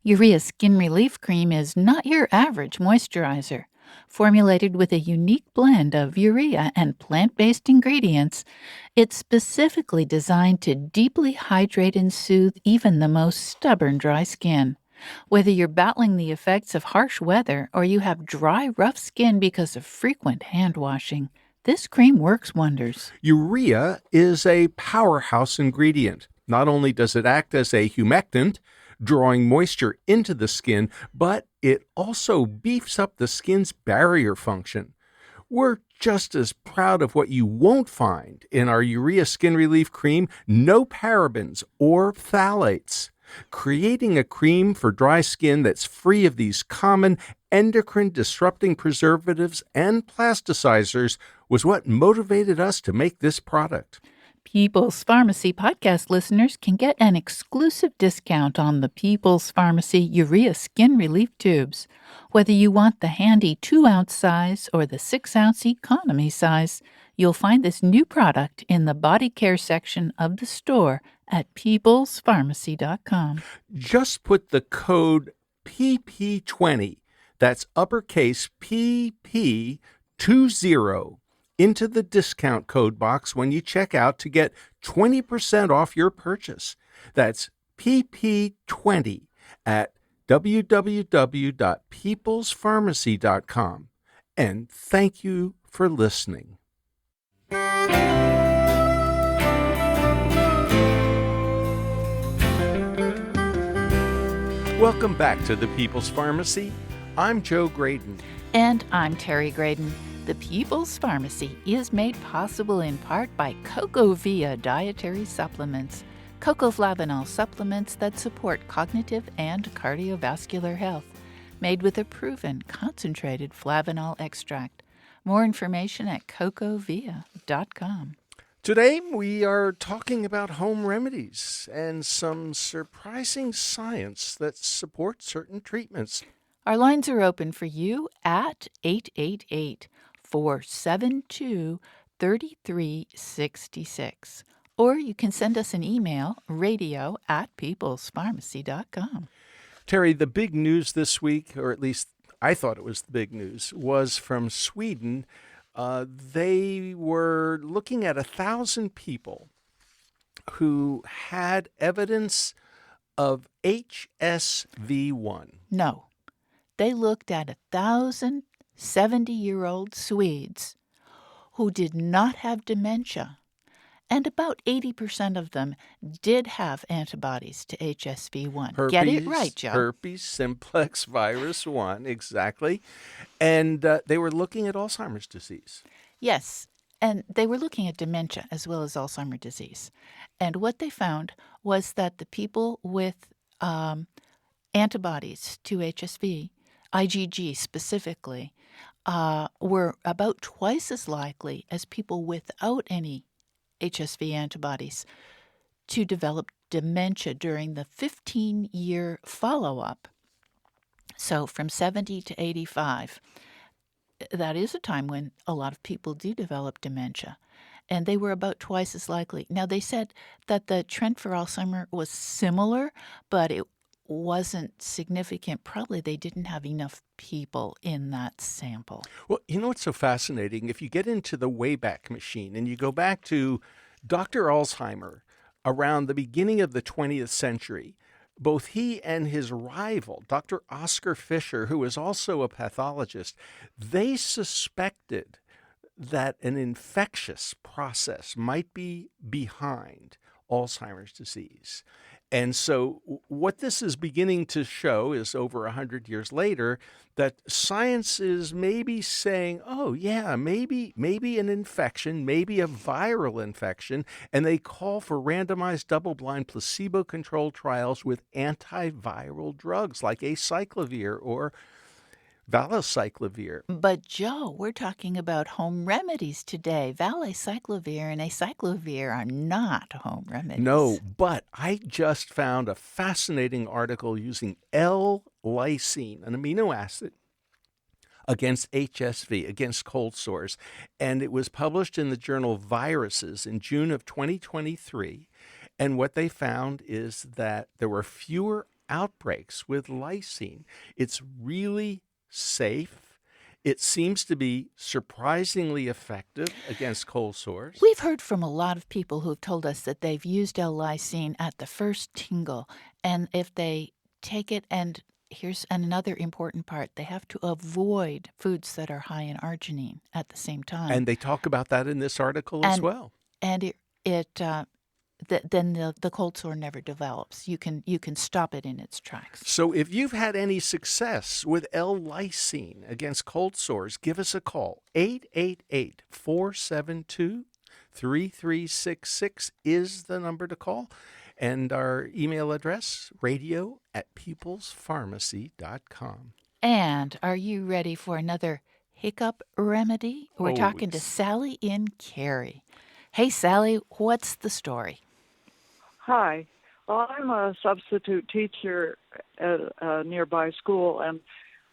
Urea Skin Relief Cream is not your average moisturizer. Formulated with a unique blend of urea and plant-based ingredients, it's specifically designed to deeply hydrate and soothe even the most stubborn dry skin. Whether you're battling the effects of harsh weather or you have dry, rough skin because of frequent hand washing, this cream works wonders. Urea is a powerhouse ingredient. Not only does it act as a humectant, drawing moisture into the skin, but it also beefs up the skin's barrier function. We're just as proud of what you won't find in our Urea Skin Relief Cream, no parabens or phthalates. Creating a cream for dry skin that's free of these common endocrine-disrupting preservatives and plasticizers was what motivated us to make this product. People's Pharmacy podcast listeners can get an exclusive discount on the People's Pharmacy Urea Skin Relief Tubes. Whether you want the handy 2-ounce size or the 6-ounce economy size, you'll find this new product in the body care section of the store at peoplespharmacy.com. Just put the code PP20, that's uppercase PP20, into the discount code box when you check out to get 20% off your purchase. That's PP20 at www.peoplespharmacy.com. And thank you for listening. Welcome back to the People's Pharmacy. I'm Joe Graydon. And I'm Terry Graydon. The People's Pharmacy is made possible in part by CocoVia dietary supplements, cocoflavanol supplements that support cognitive and cardiovascular health, made with a proven concentrated flavanol extract. More information at cocovia.com. Today we are talking about home remedies and some surprising science that supports certain treatments. Our lines are open for you at 888-472-3366. Or you can send us an email, radio@peoplespharmacy.com. Terry, the big news this week, or at least I thought it was the big news, was from Sweden. They were looking at 1,000 people who had evidence of HSV1. No. They looked at 1,000 70-year-old Swedes who did not have dementia, and about 80% of them did have antibodies to HSV1. Get it right, Joe. Herpes simplex virus 1, exactly. And they were looking at Alzheimer's disease. Yes, and they were looking at dementia as well as Alzheimer's disease. And what they found was that the people with antibodies to HSV, IgG specifically, were about twice as likely as people without any HSV antibodies to develop dementia during the 15-year follow-up. So from 70 to 85, that is a time when a lot of people do develop dementia. And they were about twice as likely. Now, they said that the trend for Alzheimer's was similar, but it wasn't significant. Probably they didn't have enough people in that sample. Well, you know what's so fascinating? If you get into the Wayback Machine and you go back to Dr. Alzheimer around the beginning of the 20th century, both he and his rival, Dr. Oscar Fisher, who was also a pathologist, they suspected that an infectious process might be behind Alzheimer's disease. And so what this is beginning to show is over 100 years later that science is maybe saying, oh, yeah, maybe an infection, maybe a viral infection, and they call for randomized double-blind placebo-controlled trials with antiviral drugs like acyclovir or valacyclovir. But, Joe, we're talking about home remedies today. Valacyclovir and acyclovir are not home remedies. No, but I just found a fascinating article using L-lysine, an amino acid, against HSV, against cold sores. And it was published in the journal Viruses in June of 2023. And what they found is that there were fewer outbreaks with lysine. It's really safe. It seems to be surprisingly effective against cold sores. We've heard from a lot of people who've told us that they've used L-lysine at the first tingle, and if they take it, and here's another important part, they have to avoid foods that are high in arginine at the same time. And they talk about that in this article as well. And it then the cold sore never develops. You can stop it in its tracks. So if you've had any success with L-lysine against cold sores, give us a call. 888-472-3366 is the number to call. And our email address, radio@peoplespharmacy.com. And are you ready for another hiccup remedy? We're talking to Sally in Cary. Hey, Sally, what's the story? Hi. Well, I'm a substitute teacher at a nearby school, and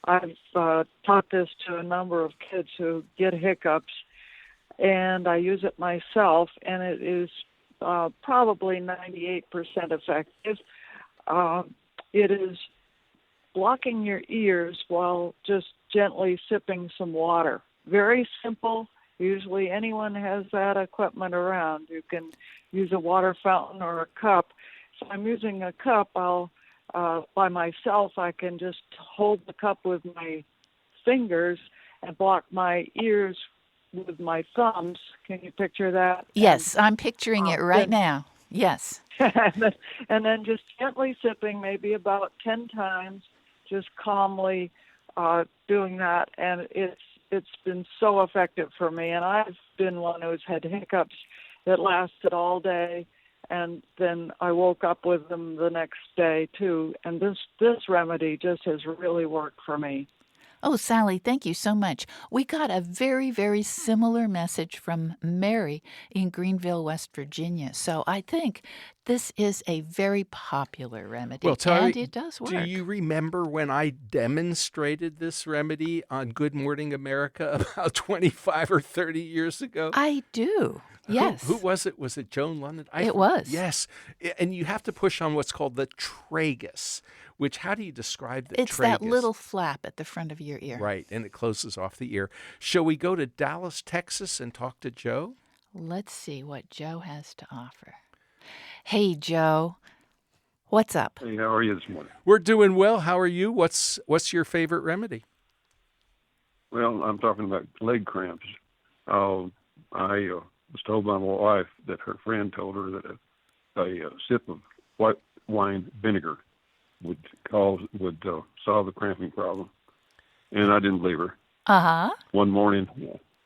I've taught this to a number of kids who get hiccups, and I use it myself, and it is probably 98% effective. It is blocking your ears while just gently sipping some water. Very simple. Usually anyone has that equipment around. You can use a water fountain or a cup. If I'm using a cup, I'll by myself, I can just hold the cup with my fingers and block my ears with my thumbs. Can you picture that? Yes, I'm picturing it right now. Yes. and then just gently sipping, maybe about 10 times, just calmly doing that. And it's been so effective for me. And I've been one who's had hiccups that lasted all day. And then I woke up with them the next day, too. And this remedy just has really worked for me. Oh, Sally, thank you so much. We got a very, very similar message from Mary in Greenville, West Virginia. So I think this is a very popular remedy, Well, Terry, and it does work. Do you remember when I demonstrated this remedy on Good Morning America about 25 or 30 years ago? I do. Yes. Who was it? Was it Joan London? It was. Yes. And you have to push on what's called the tragus, which, how do you describe the tragus? It's that little flap at the front of your ear. Right, and it closes off the ear. Shall we go to Dallas, Texas and talk to Joe? Let's see what Joe has to offer. Hey, Joe. What's up? Hey, how are you this morning? We're doing well. How are you? What's your favorite remedy? Well, I'm talking about leg cramps. I was told by my wife that her friend told her that a sip of white wine vinegar would solve the cramping problem, and I didn't believe her. Uh-huh. One morning,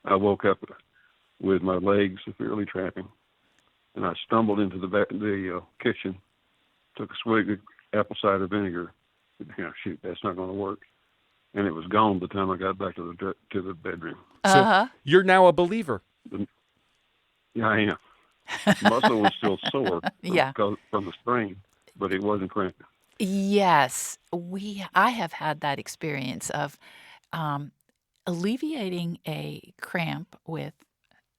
I woke up with my legs severely cramping, and I stumbled into the kitchen, took a swig of apple cider vinegar. Shoot, that's not going to work, and it was gone by the time I got back to the bedroom. Uh-huh. So you're now a believer. Yeah, I am. The muscle was still sore from the strain, but it wasn't cramping. Yes, I have had that experience of alleviating a cramp with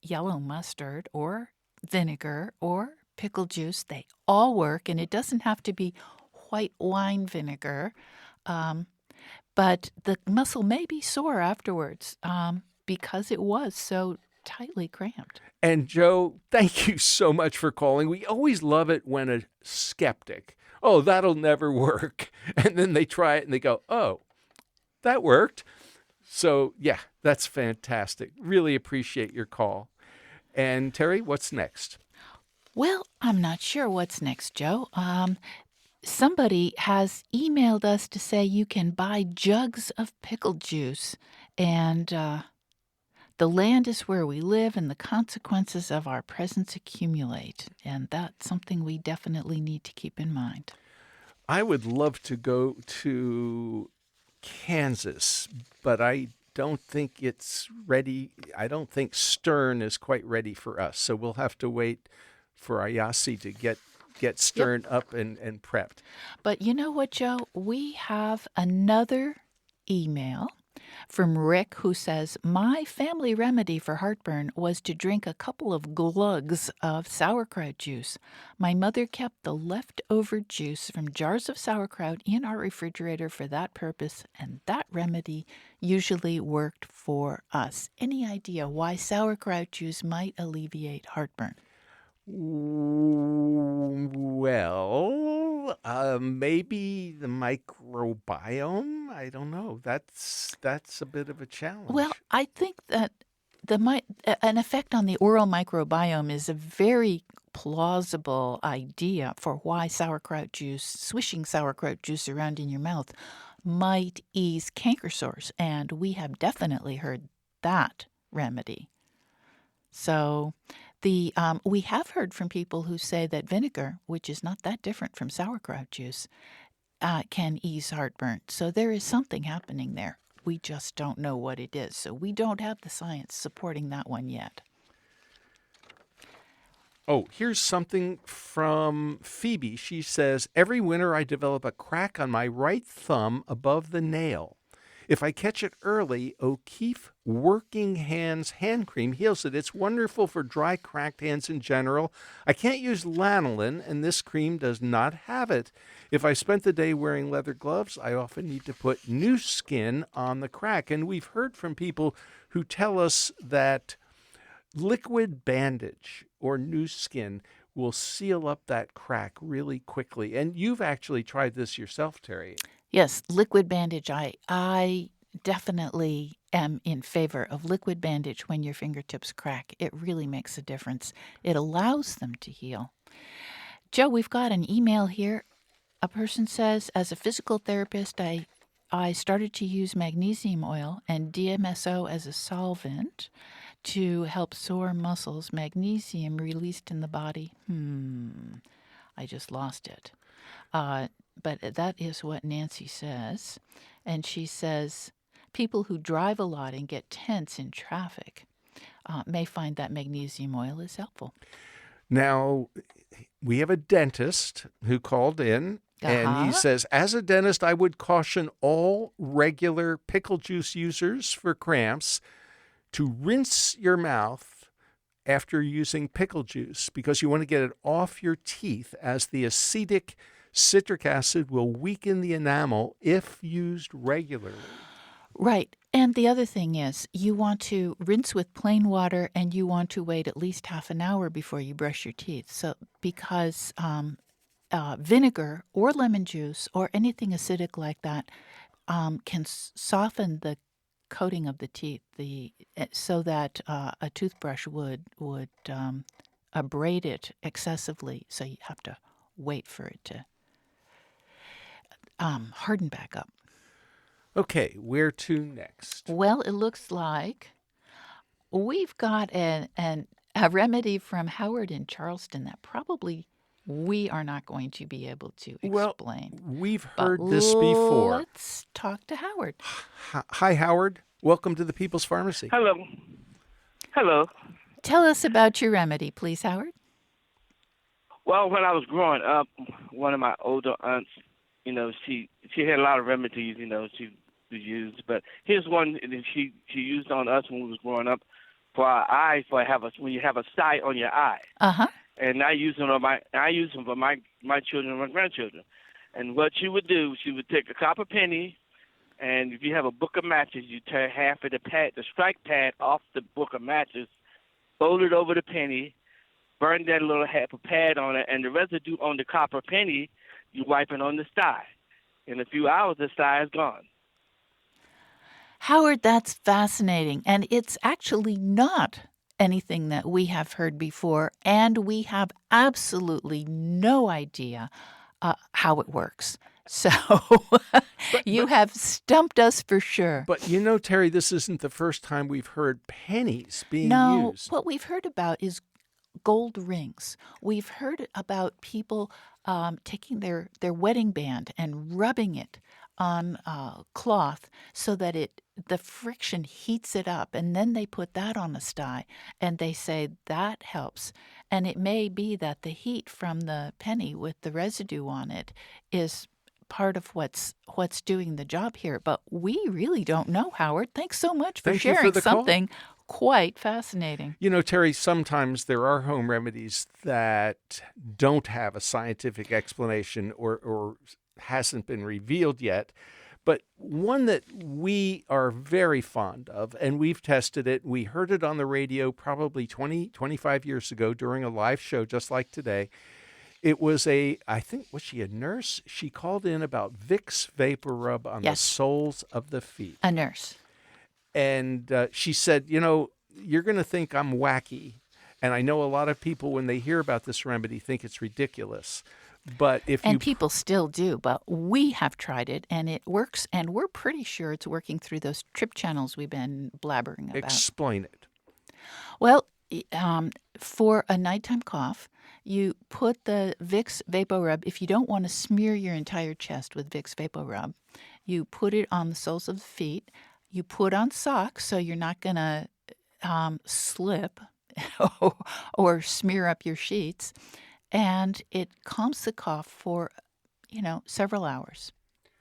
yellow mustard or vinegar or pickle juice. They all work, and it doesn't have to be white wine vinegar, but the muscle may be sore afterwards because it was so tightly cramped. And Joe, thank you so much for calling. We always love it when a skeptic, oh, that'll never work. And then they try it and they go, oh, that worked. So, yeah, that's fantastic. Really appreciate your call. And Terry, what's next? Well, I'm not sure what's next, Joe. Somebody has emailed us to say you can buy jugs of pickle juice, and the land is where we live, and the consequences of our presence accumulate. And that's something we definitely need to keep in mind. I would love to go to Kansas, but I don't think it's ready. I don't think Stern is quite ready for us. So we'll have to wait for Ayasi to get Stern up and prepped. But you know what, Joe? We have another email from Rick, who says, my family remedy for heartburn was to drink a couple of glugs of sauerkraut juice. My mother kept the leftover juice from jars of sauerkraut in our refrigerator for that purpose, and that remedy usually worked for us. Any idea why sauerkraut juice might alleviate heartburn? Well, maybe the microbiome. I don't know. That's a bit of a challenge. Well, I think that an effect on the oral microbiome is a very plausible idea for why sauerkraut juice, swishing sauerkraut juice around in your mouth, might ease canker sores. And we have definitely heard that remedy. So we have heard from people who say that vinegar, which is not that different from sauerkraut juice, can ease heartburn. So there is something happening there. We just don't know what it is. So we don't have the science supporting that one yet. Oh, here's something from Phoebe. She says, every winter I develop a crack on my right thumb above the nail. If I catch it early, O'Keefe Working Hands hand cream heals it. It's wonderful for dry, cracked hands in general. I can't use lanolin, and this cream does not have it. If I spent the day wearing leather gloves, I often need to put new skin on the crack. And we've heard from people who tell us that liquid bandage or new skin will seal up that crack really quickly. And you've actually tried this yourself, Terry. Yes, liquid bandage. I definitely am in favor of liquid bandage when your fingertips crack. It really makes a difference. It allows them to heal. Joe, we've got an email here. A person says, as a physical therapist, I started to use magnesium oil and DMSO as a solvent to help sore muscles. Magnesium released in the body. I just lost it. But that is what Nancy says. And she says, people who drive a lot and get tense in traffic may find that magnesium oil is helpful. Now, we have a dentist who called in, and he says, as a dentist, I would caution all regular pickle juice users for cramps to rinse your mouth after using pickle juice because you want to get it off your teeth, as the acetic citric acid will weaken the enamel if used regularly. Right. And the other thing is, you want to rinse with plain water, and you want to wait at least half an hour before you brush your teeth. So because vinegar or lemon juice or anything acidic like that can soften the coating of the teeth, so that a toothbrush would abrade it excessively. So you have to wait for it to harden back up. Okay, where to next? Well, it looks like we've got a remedy from Howard in Charleston that probably we are not going to be able to explain. Well, we've heard this before. Let's talk to Howard. Hi, Howard. Welcome to the People's Pharmacy. Hello. Hello. Tell us about your remedy, please, Howard. Well, when I was growing up, one of my older aunts, she had a lot of remedies, she used. But here's one that she used on us when we was growing up for our eyes, when you have a sty on your eye. Uh-huh. And I use them for my children and my grandchildren. And what she would do, she would take a copper penny, and if you have a book of matches, you tear half of the strike pad off the book of matches, fold it over the penny, burn that little half a pad on it, and the residue on the copper penny, you wipe it on the sty. In a few hours, the sty is gone. Howard, that's fascinating. And it's actually not anything that we have heard before, and we have absolutely no idea how it works. So you have stumped us for sure. But Terry, this isn't the first time we've heard pennies being used. No, what we've heard about is gold rings. We've heard about people taking their wedding band and rubbing it on cloth so that the friction heats it up, and then they put that on a sty, and they say that helps. And it may be that the heat from the penny with the residue on it is part of what's doing the job here. But we really don't know, Howard. Thanks so much for sharing something quite fascinating. Terry, sometimes there are home remedies that don't have a scientific explanation or hasn't been revealed yet. But one that we are very fond of, and we've tested it, we heard it on the radio probably 20, 25 years ago during a live show just like today. It was was she a nurse? She called in about Vicks Vapor Rub on the soles of the feet. A nurse. And she said, you're going to think I'm wacky, And I know a lot of people, when they hear about this remedy, think it's ridiculous. But people still do, but we have tried it, and it works, and we're pretty sure it's working through those trip channels we've been blabbering about. Explain it. Well, for a nighttime cough, you put the Vicks VapoRub. If you don't want to smear your entire chest with Vicks VapoRub, you put it on the soles of the feet. You put on socks so you're not going to slip or smear up your sheets. And it calms the cough for, several hours,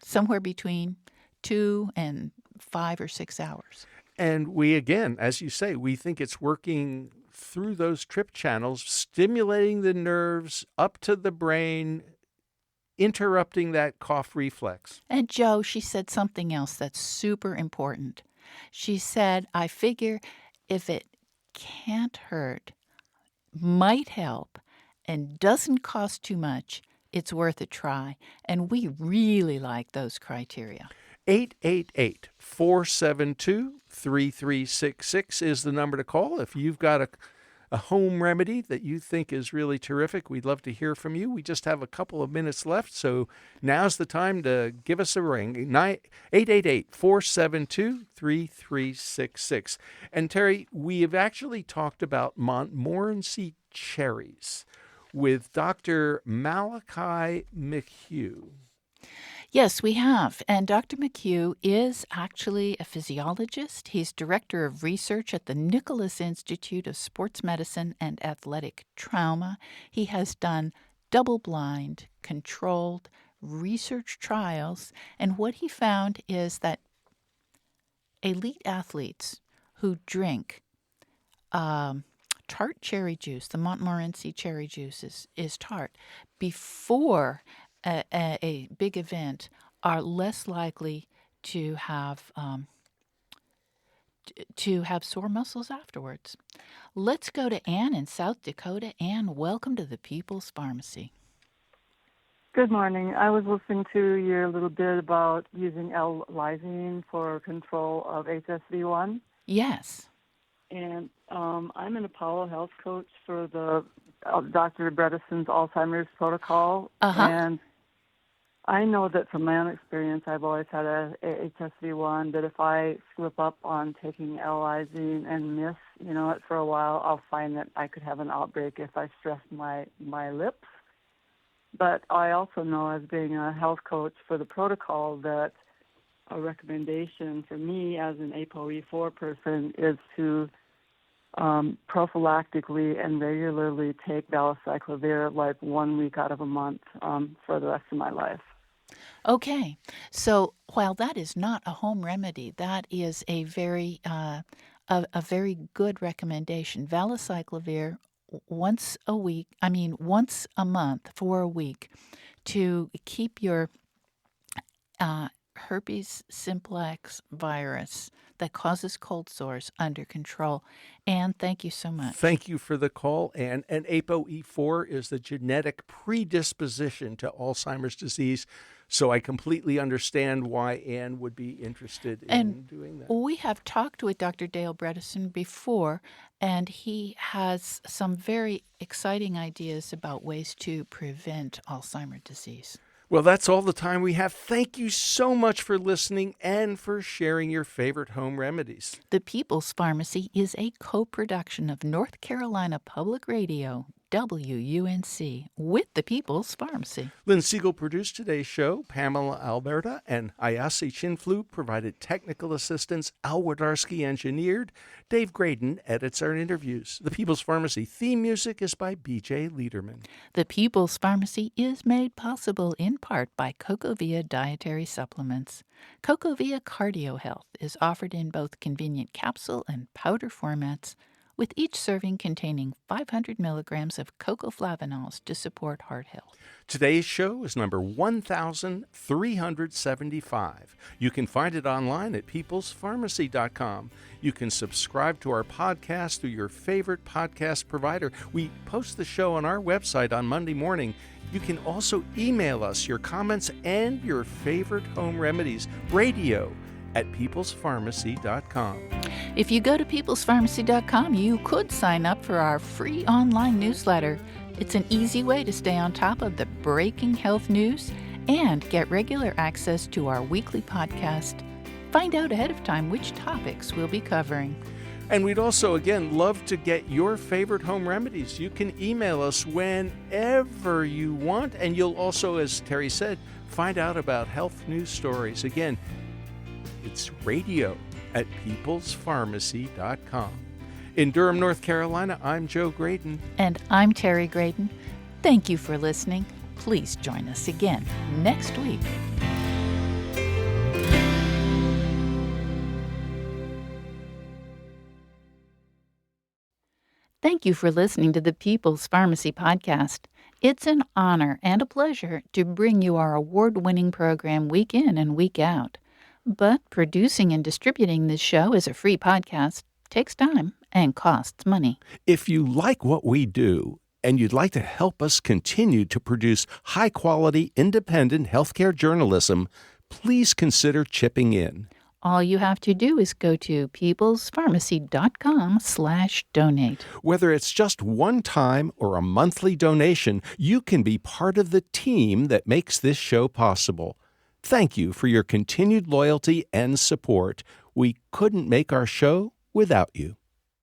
somewhere between 2 and 5 or 6 hours. And we, again, as you say, we think it's working through those trip channels, stimulating the nerves up to the brain, interrupting that cough reflex. And Joe, she said something else that's super important. She said, I figure if it can't hurt, might help, and doesn't cost too much, it's worth a try. And we really like those criteria. 888-472-3366 is the number to call. If you've got a home remedy that you think is really terrific, we'd love to hear from you. We just have a couple of minutes left, so now's the time to give us a ring. 888-472-3366. And Terry, we have actually talked about Montmorency cherries with Dr. Malachi McHugh. Yes, we have. And Dr. McHugh is actually a physiologist. He's director of research at the Nicholas Institute of Sports Medicine and Athletic Trauma. He has done double-blind, controlled research trials. And what he found is that elite athletes who drink tart cherry juice, the Montmorency cherry juice is tart, before a big event are less likely to have sore muscles afterwards. Let's go to Ann in South Dakota. Ann, welcome to the People's Pharmacy. Good morning. I was listening to your little bit about using L-lysine for control of HSV1. Yes. And I'm an Apollo health coach for the Dr. Bredesen's Alzheimer's protocol. And I know that from my own experience, I've always had a HSV1, that if I slip up on taking L-lysine and miss, it for a while, I'll find that I could have an outbreak if I stress my lips. But I also know, as being a health coach for the protocol, that a recommendation for me as an ApoE4 person is to prophylactically and regularly take valacyclovir like 1 week out of a month for the rest of my life. Okay, so while that is not a home remedy, that is a very good recommendation. Valacyclovir once a month for a week to keep your herpes simplex virus that causes cold sores under control. Ann, thank you so much. Thank you for the call, Ann. And ApoE4 is the genetic predisposition to Alzheimer's disease. So I completely understand why Ann would be interested in doing that. We have talked with Dr. Dale Bredesen before, and he has some very exciting ideas about ways to prevent Alzheimer's disease. Well, that's all the time we have. Thank you so much for listening and for sharing your favorite home remedies. The People's Pharmacy is a co-production of North Carolina Public Radio, WUNC, with the People's Pharmacy. Lynn Siegel produced today's show. Pamela Alberta and Ayase Chinflu provided technical assistance. Al Wadarski engineered. Dave Graydon edits our interviews. The People's Pharmacy theme music is by B.J. Liederman. The People's Pharmacy is made possible in part by CocoVia Dietary Supplements. CocoVia Cardio Health is offered in both convenient capsule and powder formats, with each serving containing 500 milligrams of cocoflavanols to support heart health. Today's show is number 1375. You can find it online at peoplespharmacy.com. You can subscribe to our podcast through your favorite podcast provider. We post the show on our website on Monday morning. You can also email us your comments and your favorite home remedies. Radio at peoplespharmacy.com. If you go to peoplespharmacy.com, you could sign up for our free online newsletter. It's an easy way to stay on top of the breaking health news and get regular access to our weekly podcast. Find out ahead of time which topics we'll be covering. And we'd also, again, love to get your favorite home remedies. You can email us whenever you want, and you'll also, as Terry said, find out about health news stories. Again, it's radio at peoplespharmacy.com. In Durham, North Carolina, I'm Joe Graydon. And I'm Terry Graydon. Thank you for listening. Please join us again next week. Thank you for listening to the People's Pharmacy Podcast. It's an honor and a pleasure to bring you our award-winning program week in and week out. But producing and distributing this show as a free podcast takes time and costs money. If you like what we do and you'd like to help us continue to produce high-quality, independent healthcare journalism, please consider chipping in. All you have to do is go to peoplespharmacy.com/donate. Whether it's just one time or a monthly donation, you can be part of the team that makes this show possible. Thank you for your continued loyalty and support. We couldn't make our show without you.